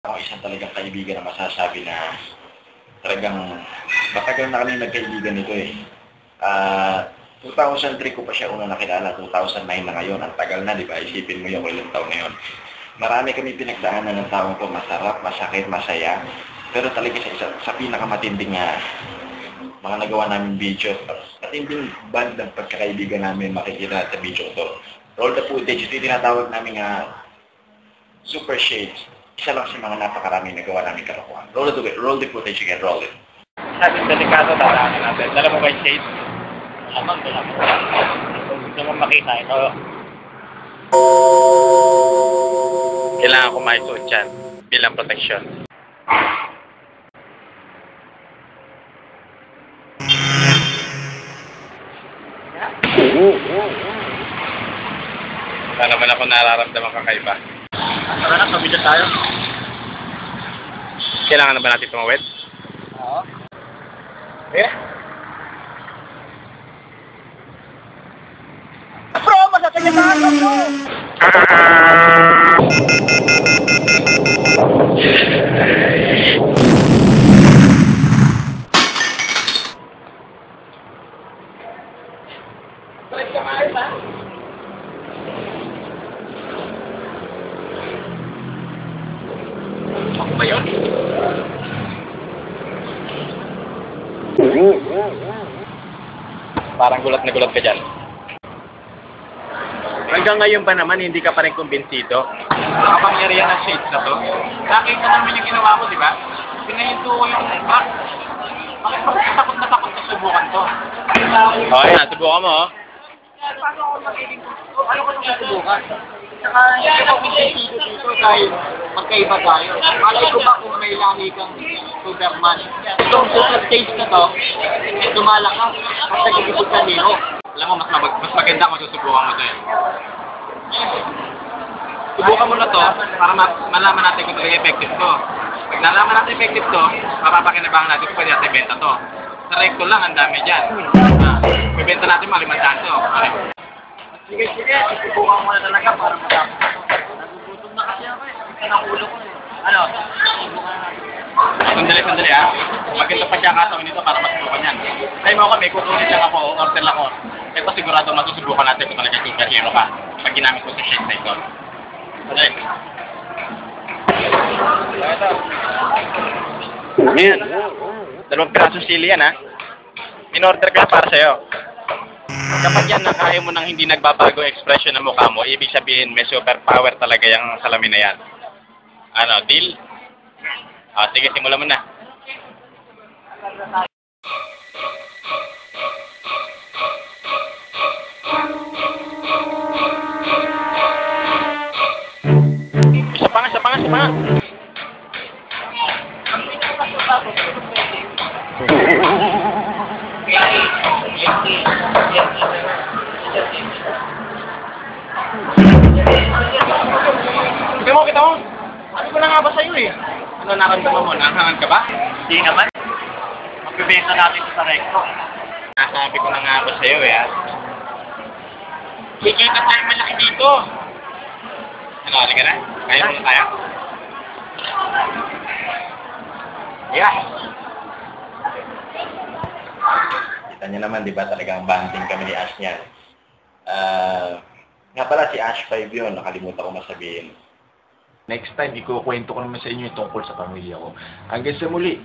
ako isang talagang kaibigan na masasabi na talagang matagal na kami nagkaibigan nito eh. 2003 ko pa siya una nakilala, 2009 na ngayon. Ang tagal na, di ba? Isipin mo yung ilang taon na yun. Marami kami pinagdaanan ng taong ko, masarap, masakit, masaya. Pero talaga sa pinakamatinding mga nagawa namin video. Matinding band ng pagkakaibigan namin makikita sa video ko. Roll the footage, ito yung tinatawag namin Super Shades. Isa lang sa mga napakaraming nagawa namin kalokohan. Roll the footage again, roll it. Sabi delikado dalamin natin. Dala mo ba yung shades? Amang dala mo. Kung gusto mo makita ito. Kailangan ko maisuot yan bilang proteksyon. Wala naman ako nararamdaman kakaiba. Tara na, pabila tayo. Kailangan na ba natin tumawid? Oo. Eh? Bro, masasaya ka ako, bro! Balik ka maaari ba? Ako ba yun? Parang gulat na gulat ka dyan. Hanggang ngayon pa naman, hindi ka pa rin kumbinsido. Nakapangyarihan ng shades na to. Nakita naman yung ginawa ko, di ba? Pinahinto ko yung back. Bakit takot na subukan to? Okay na, subukan mo. Paano ako magiging ano ko nung susubukan? Saka hindi ako kumbinsido dito dahil magkaiba tayo. Malay ko ba kung may lahi kang Superman? Itong super stage na to, dumalakas at nagigibig ka nero. Alam mo, mas maganda kung susubukan mo to eh. Subukan mo na to para malaman natin kung talaga effective to. Pag nalaman natin effective to, mapapakinabangan natin kung pwede natin benta to. Sa recto lang, ang dami dyan. Bibenta natin mga 500 to. Sige, susubukan mo na talaga para matapos ako. Nagugutom na kasi ako eh. Nakulo ko eh. Ano? Subukan na natin. Sandali ha. Maganda pa siya katawin nito para masubukan yan. Tayo mo kami, kukunin lang ako, order lang ako. Ito sigurado masusubukan natin kung talaga superhero ka. Pag ginamit ko sa shades na ito. Sandali. Ayan. 2 pirasong sili yan ha. In-order ka para sa'yo. Kapag yan nakaya mo nang hindi nagbabago expression ng mukha mo, ibig sabihin may superpower talaga yung salamin na yan. Ano, deal? Sige, simulan mo na. Isa pa nga. Kita mo. Ano ko na nga ba sa'yo eh? Ano naramdaman mo? Nanghangan ka ba? Hindi naman. Magbibenta natin ito sa recto. Nasabi ko na nga ba sa'yo eh ha? Kikita tayo malaki dito. Ano, halika na? Kaya mo na tayo? Yeah. Kita niyo naman, di ba, talagang banding kami ni Ash niyan. Nga pala si Ash 5 yun, nakalimutan ko masabihin. Next time, ikukwento ko naman sa inyo yung tungkol sa pamilya ko. Hanggang sa muli,